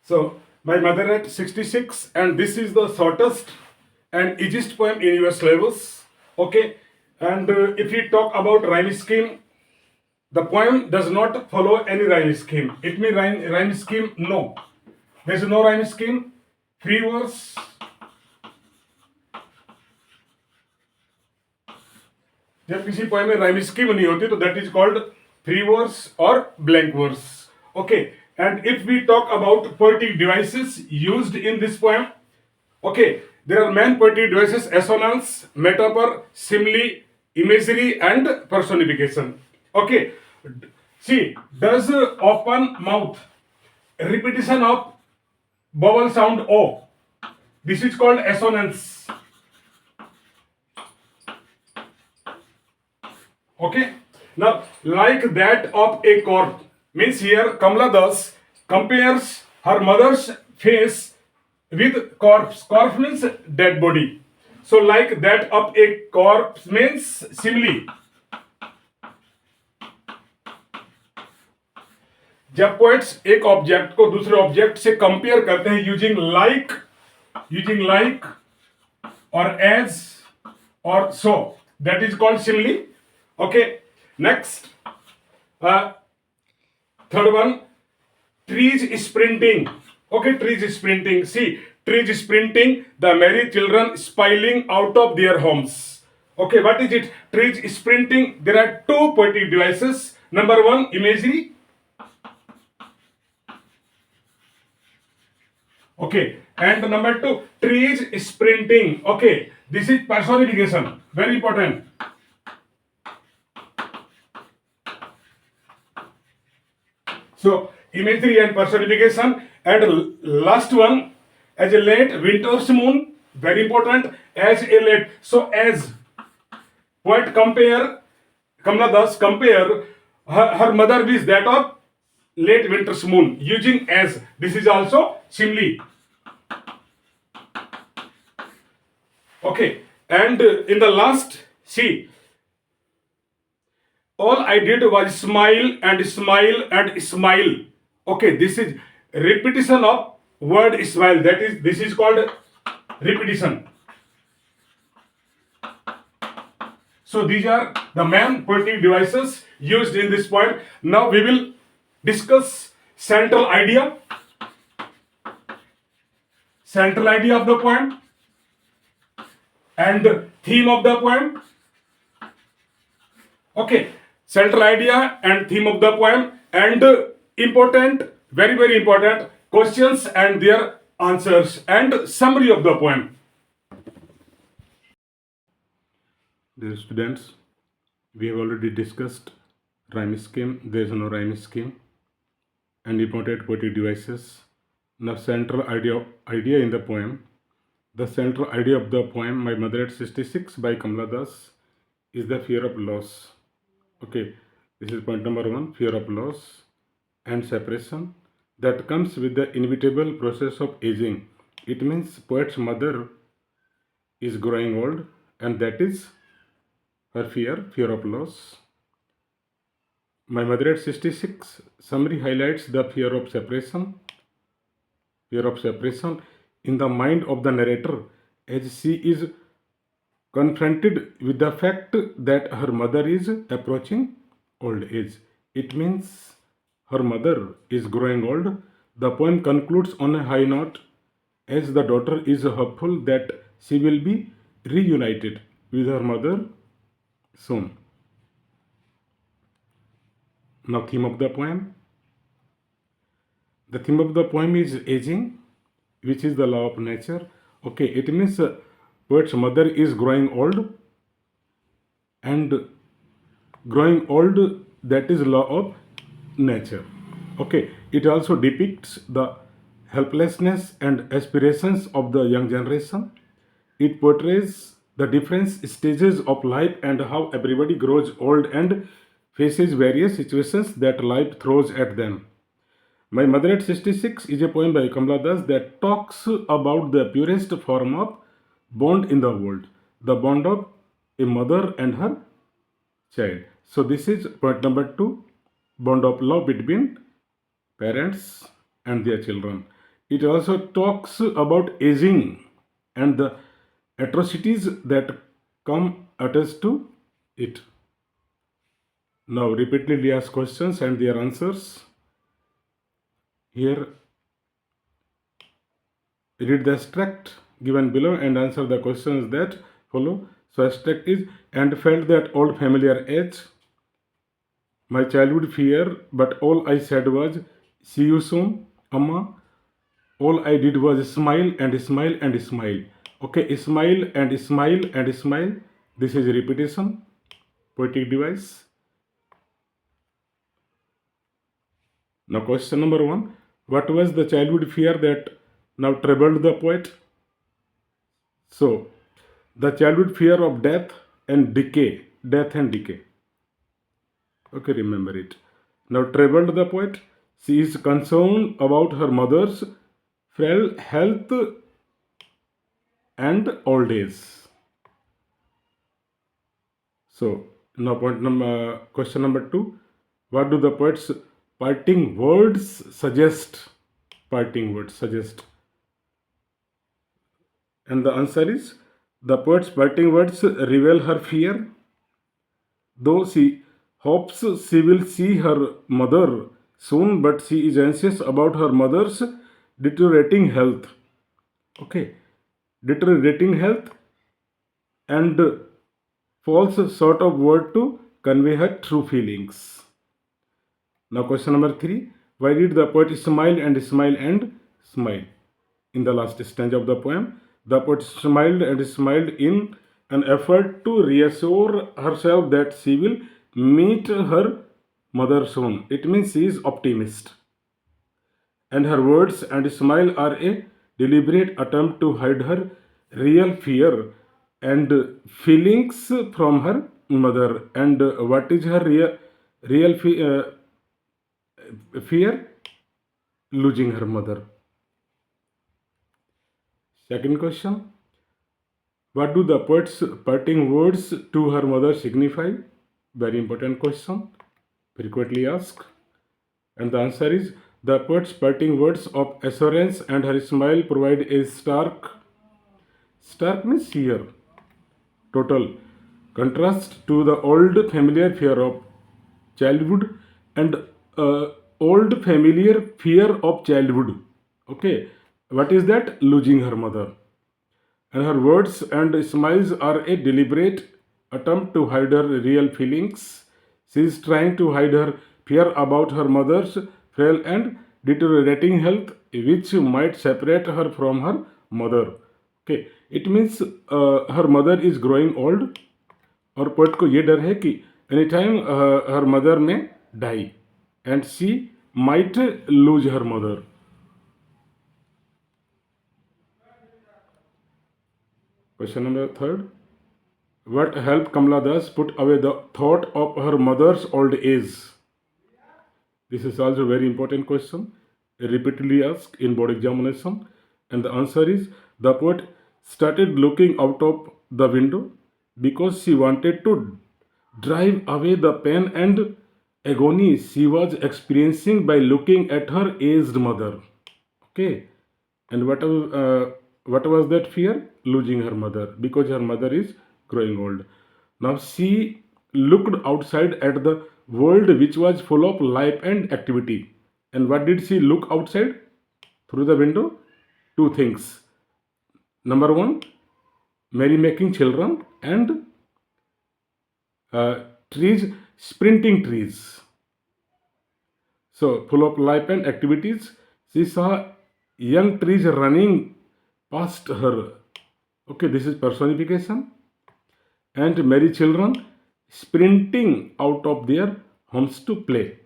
So my mother at 66, and this is the shortest and easiest poem in your syllabus. Okay, and if we talk about rhyme scheme, the poem does not follow any rhyme scheme. It means rhyme scheme, no. There is no rhyme scheme. Free verse. जब किसी poem में rhyme scheme नहीं होती तो that is called free verse और blank verse. Okay, and if we talk about poetic devices used in this poem, okay, there are main poetic devices: assonance, metaphor, simile, imagery and personification. Okay, see, does open mouth, repetition of vowel sound o, this is called assonance. Okay, now like that of a corpse means here Kamala Das compares her mother's face with corpse. Corpse means dead body. So like that of a corpse means simile. जब poets एक object को दूसरे object से compare करते हैं using like और as और so, that is called simile. Okay, next, third one, trees sprinting. Okay, trees sprinting. See, trees sprinting, the merry children spiling out of their homes. Okay, what is it? Trees sprinting. There are two poetic devices. Number one, imagery. Okay, and number two, trees sprinting. Okay, this is personification. Very important. So imagery and personification. And last one, as a late winter's moon, very important, as a late. So as poet Kamala Das compare her mother with that of late winter's moon using as. This is also simile. Okay, and in the last, see, all I did was smile and smile and smile. Okay, this is repetition of word smile. This is called repetition. So these are the main poetic devices used in this poem. Now we will discuss central idea of the poem and theme of the poem. Okay, central idea and theme of the poem, and important, very very important questions and their answers, and summary of the poem. Dear students, we have already discussed rhyme scheme. There is no rhyme scheme and important poetic devices. Now central idea in the poem. The central idea of the poem My Mother at 66 by Kamala Das is the fear of loss. Okay, this is point number one, fear of loss and separation that comes with the inevitable process of aging. It means poet's mother is growing old, and that is her fear of loss. My Mother at 66 summary highlights the fear of separation in the mind of the narrator as she is confronted with the fact that her mother is approaching old age. It means her mother is growing old. The poem concludes on a high note as the daughter is hopeful that she will be reunited with her mother soon. Now theme of the poem. The theme of the poem is aging, which is the law of nature. Okay, it means poet's mother is growing old, and growing old, that is law of nature. Okay, it also depicts the helplessness and aspirations of the young generation. It portrays the different stages of life and how everybody grows old and faces various situations that life throws at them. My Mother at 66 is a poem by Kamala Das that talks about the purest form of bond in the world, the bond of a mother and her child. So this is point number 2, bond of love between parents and their children. It also talks about aging and the atrocities that come attached to it. Now, repeatedly ask questions and their answers. Here, read the extract given below and answer the questions that follow. So, extract is and felt that old familiar edge. My childhood fear, but all I said was, see you soon, Amma. All I did was smile and smile and smile. Okay, smile and smile and smile. This is repetition, poetic device. Now, question number one. What was the childhood fear that now troubled the poet? So, the childhood fear of death and decay. Death and decay. Okay, remember it. Now, troubled the poet. She is concerned about her mother's frail health and old age. So, now question number two. What do the poet's parting words suggest? Parting words suggest. And the answer is the poet's parting words reveal her fear, though she hopes she will see her mother soon, but she is anxious about her mother's deteriorating health. Okay, deteriorating health and falls short of word to convey her true feelings. Now, question number three. Why did the poet smile and smile and smile? In the last stanza of the poem, the poet smiled and smiled in an effort to reassure herself that she will meet her mother soon. It means she is optimist. And her words and smile are a deliberate attempt to hide her real fear and feelings from her mother. And what is her fear? Losing her mother. Second question. What do the poet's parting words to her mother signify? Very important question, frequently asked. And the answer is the poet's parting words of assurance and her smile provide a stark means sheer, total contrast to the old familiar fear of childhood and old familiar fear of childhood. Okay, what is that? Losing her mother. And her words and smiles are a deliberate attempt to hide her real feelings. She is trying to hide her fear about her mother's frail and deteriorating health, which might separate her from her mother. Okay, it means her mother is growing old और poet को ये डर है कि any time her mother may die and she might lose her mother. Question number third. What helped Kamala Das put away the thought of her mother's old age? This is also a very important question, repeatedly asked in board examination. And the answer is the poet started looking out of the window because she wanted to drive away the pain and agony she was experiencing by looking at her aged mother. Okay, and what was that fear? Losing her mother, because her mother is growing old. Now she looked outside at the world which was full of life and activity. And what did she look outside through the window? Two things. Number one, merrymaking children and trees, sprinting trees. So, full of life and activities, she saw young trees running past her. Okay, this is personification. And merry children sprinting out of their homes to play.